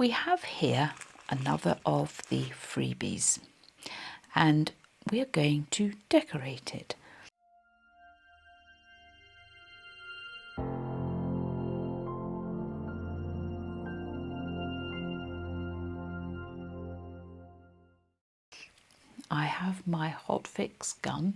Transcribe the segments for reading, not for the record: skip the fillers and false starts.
we have here another of the freebies, and we are going to decorate it. I have my hot fix gun,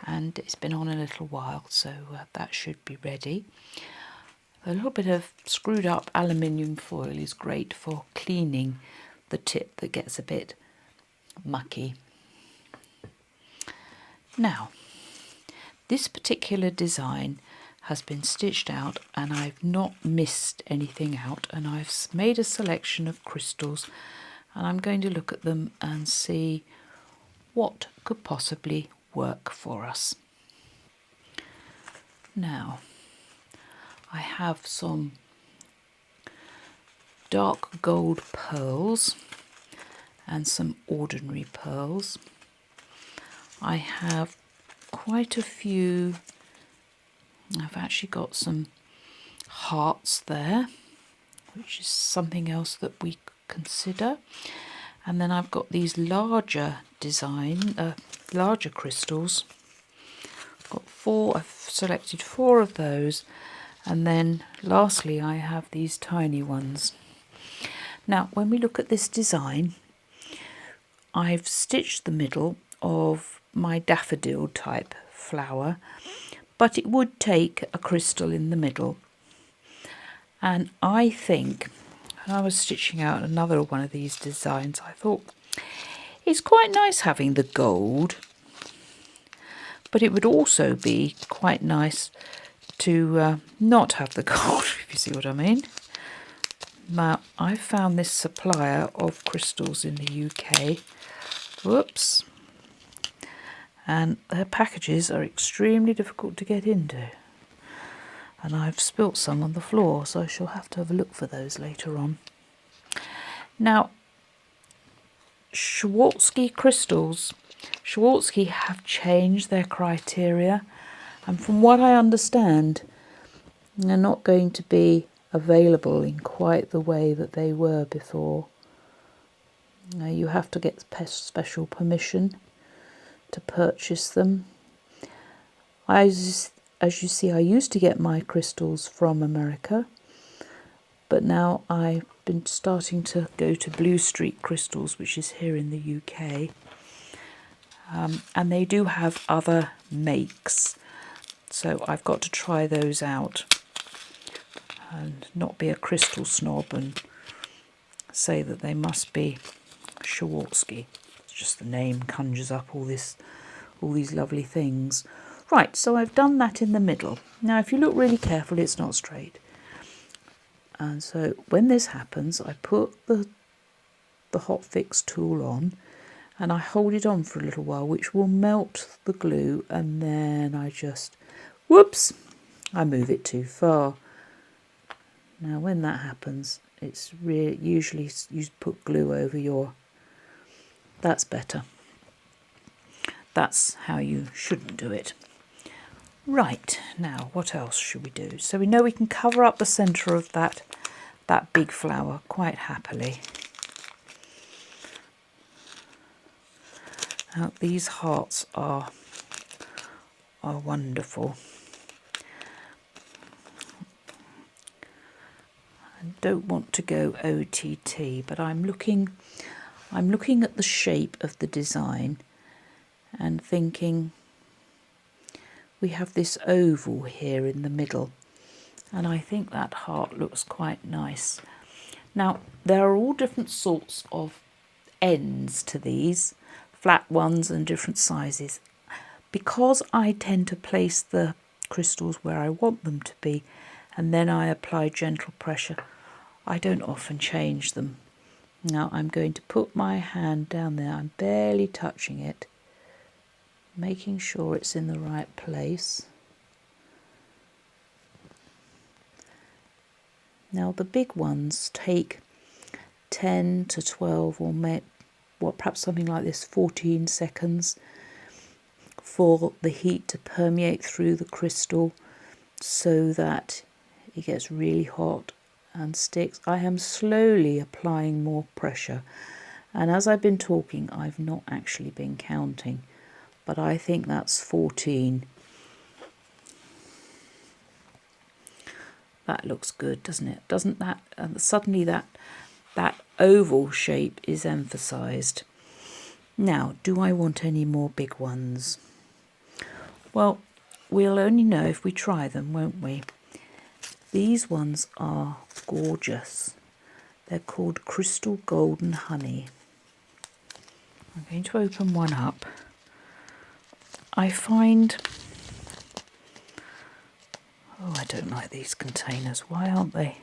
and it's been on a little while, so that should be ready. A little bit of screwed up aluminium foil is great for cleaning the tip that gets a bit mucky. Now, this particular design has been stitched out and I've not missed anything out, and I've made a selection of crystals and I'm going to look at them and see what could possibly work for us. Now, I have some dark gold pearls and some ordinary pearls. I have quite a few. I've actually got some hearts there, which is something else that we consider. And then I've got these larger larger crystals. I've selected 4 of those, and then lastly I have these tiny ones. Now, when we look at this design, I've stitched the middle of my daffodil type flower, but it would take a crystal in the middle. And I think, when I was stitching out another one of these designs, I thought it's quite nice having the gold, but it would also be quite nice to not have the gold, if you see what I mean. Now, I found this supplier of crystals in the UK. Whoops. And their packages are extremely difficult to get into. And I've spilt some on the floor, so I shall have to have a look for those later on. Now, Swarovski crystals. Swarovski have changed their criteria, and from what I understand, they're not going to be available in quite the way that they were before. Now, you have to get special permission to purchase them. As you see, I used to get my crystals from America, but now I've been starting to go to Blue Street Crystals, which is here in the UK. And they do have other makes, so I've got to try those out and not be a crystal snob and say that they must be Swarovski. It's just the name conjures up all these lovely things. Right, so I've done that in the middle. Now, if you look really carefully, it's not straight. And so when this happens, I put the hot fix tool on and I hold it on for a little while, which will melt the glue, and then I just, whoops, I move it too far. Now, when that happens, it's usually you put glue over your, that's better. That's how you shouldn't do it. Right, now what else should we do? So we know we can cover up the centre of that big flower quite happily. Now, these hearts are wonderful. I don't want to go OTT, but I'm looking at the shape of the design and thinking, we have this oval here in the middle, and I think that heart looks quite nice. Now, there are all different sorts of ends to these, flat ones and different sizes. Because I tend to place the crystals where I want them to be, and then I apply gentle pressure, I don't often change them. Now, I'm going to put my hand down there, I'm barely touching it, making sure it's in the right place. Now, the big ones take 10 to 12 or perhaps something like this, 14 seconds for the heat to permeate through the crystal so that it gets really hot and sticks. I am slowly applying more pressure, and as I've been talking I've not actually been counting, but I think that's 14. That looks good, doesn't it? Doesn't that suddenly that oval shape is emphasized. Now, do I want any more big ones? Well, we'll only know if we try them, won't we? These ones are gorgeous. They're called Crystal Golden Honey. I'm going to open one up. I find... oh, I don't like these containers. Why aren't they?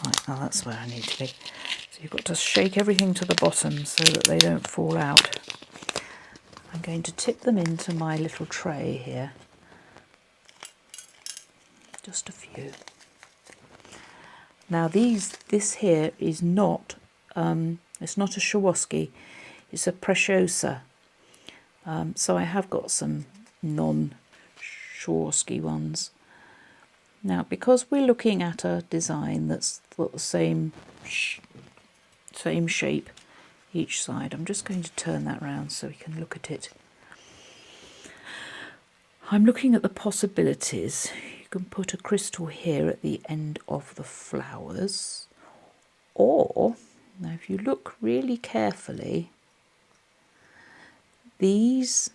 Right, now that's where I need to be. So you've got to shake everything to the bottom so that they don't fall out. I'm going to tip them into my little tray here. Just a few. Now this here is not, it's not a Swarovski, it's a Preciosa. So I have got some non-Swarovski ones. Now, because we're looking at a design that's got the same shape each side, I'm just going to turn that round so we can look at it. I'm looking at the possibilities. You can put a crystal here at the end of the flowers, or, now if you look really carefully, these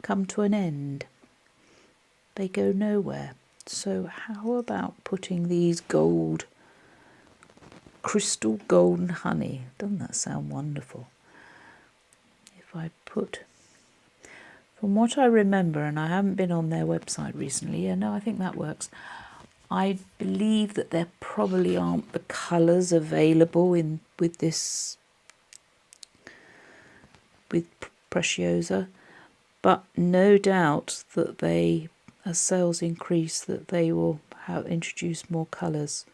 come to an end. They go nowhere. So how about putting these crystal golden honey? Doesn't that sound wonderful? If I put, from what I remember, and I haven't been on their website recently, yeah, no, I think that works. I believe that there probably aren't the colours available with Preciosa, but no doubt that they, as sales increase, that they will introduce more colours.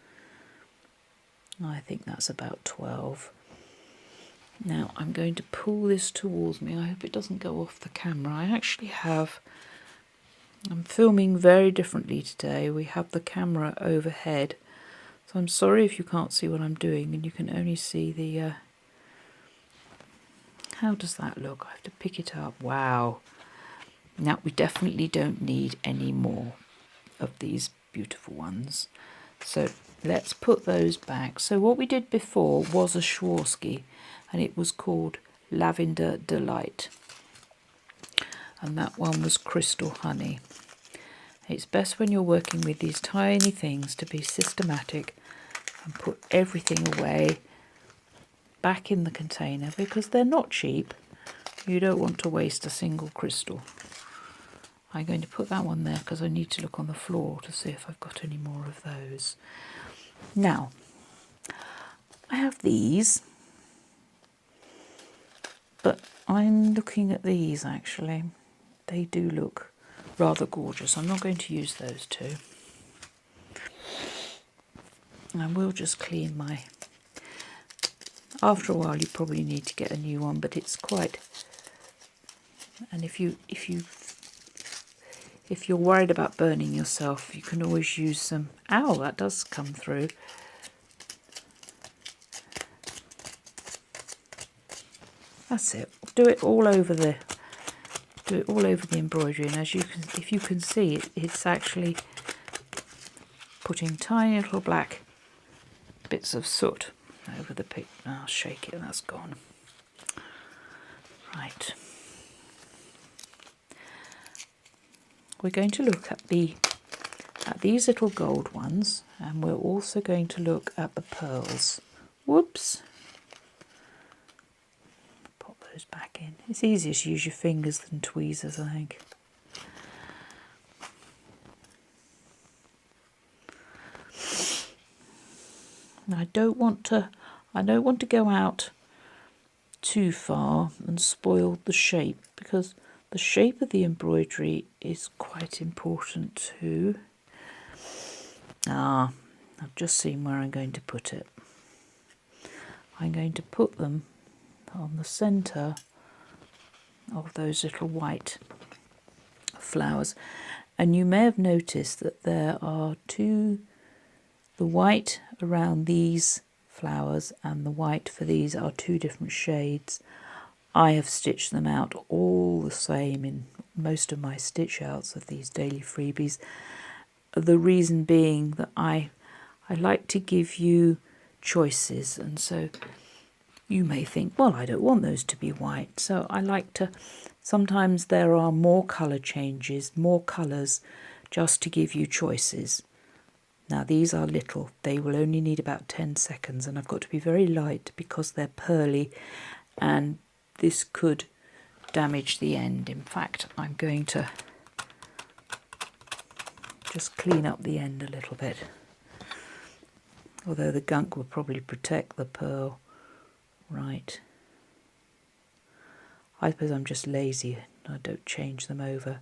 I think that's about 12. Now I'm going to pull this towards me. I hope it doesn't go off the camera. I'm filming very differently today. We have the camera overhead, so I'm sorry if you can't see what I'm doing and you can only see the... how does that look? I have to pick it up. Wow. Now, we definitely don't need any more of these beautiful ones. So let's put those back. So what we did before was a Swarovski, and it was called Lavender Delight. And that one was Crystal Honey. It's best when you're working with these tiny things to be systematic and put everything away back in the container, because they're not cheap. You don't want to waste a single crystal. I'm going to put that one there because I need to look on the floor to see if I've got any more of those. Now, I have these, but I'm looking at these actually. They do look rather gorgeous. I'm not going to use those two. I will just clean my... after a while you probably need to get a new one, but it's quite... and if you're worried about burning yourself, you can always use some... ow, that does come through. That's it. Do it all over the embroidery, and as you can, if you can see, it's actually putting tiny little black bits of soot over the pic. I'll shake it and that's gone. Right. We're going to look at these little gold ones, and we're also going to look at the pearls. Whoops. Pop those back in. It's easier to use your fingers than tweezers, I think. Now, I don't want to go out too far and spoil the shape, because the shape of the embroidery is quite important too. I've just seen where I'm going to put it. I'm going to put them on the centre of those little white flowers, and you may have noticed that there are two The white around these flowers and the white for these are two different shades. I have stitched them out all the same in most of my stitch outs of these daily freebies. The reason being that I like to give you choices, and so you may think, well, I don't want those to be white. So I like to, sometimes there are more colour changes, more colours, just to give you choices. Now these are little, they will only need about 10 seconds, and I've got to be very light because they're pearly and this could damage the end. In fact, I'm going to just clean up the end a little bit, although the gunk will probably protect the pearl. Right, I suppose I'm just lazy, I don't change them over.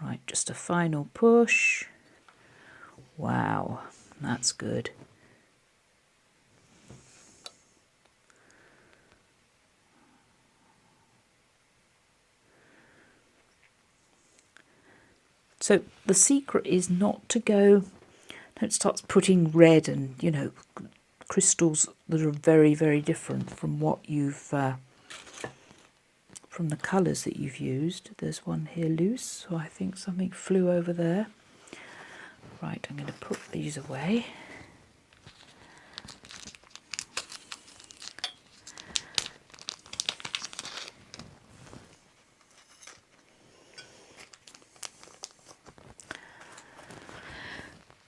Right, just a final push. Wow, that's good. So the secret is not to go, don't start putting red and, you know, crystals that are very, very different from what you've, from the colours that you've used. There's one here loose, so I think something flew over there. Right, I'm going to put these away.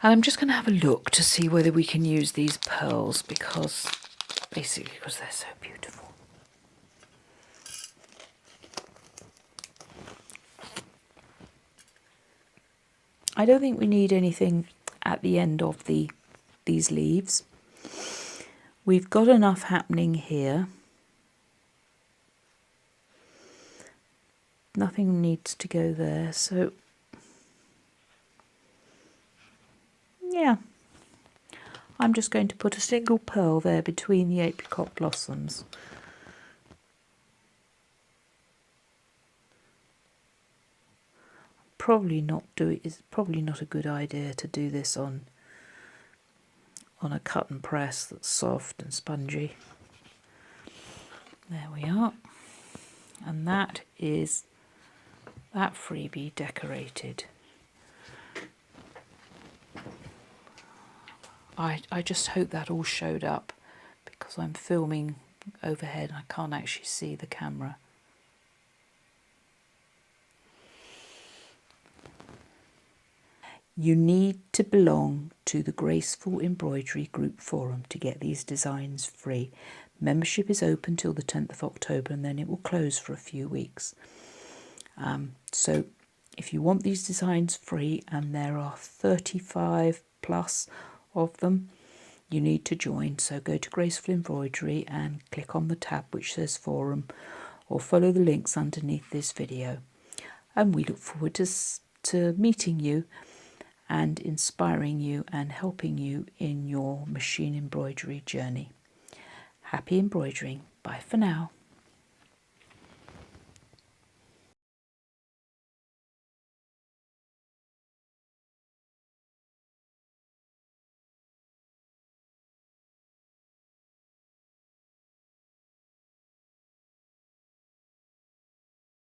And I'm just going to have a look to see whether we can use these pearls, because basically because they're so beautiful. I don't think we need anything at the end of these leaves. We've got enough happening here. Nothing needs to go there, so yeah. I'm just going to put a single pearl there between the apricot blossoms. It's probably not a good idea to do this on a cut and press that's soft and spongy. There we are. And that is that freebie decorated. I just hope that all showed up, because I'm filming overhead and I can't actually see the camera. You need to belong to the Graceful Embroidery Group Forum to get these designs free. Membership is open till the 10th of October and then it will close for a few weeks. So if you want these designs free, and there are 35 plus of them, you need to join. So go to Graceful Embroidery and click on the tab which says Forum, or follow the links underneath this video. And we look forward to meeting you and inspiring you and helping you in your machine embroidery journey. Happy embroidering. Bye for now.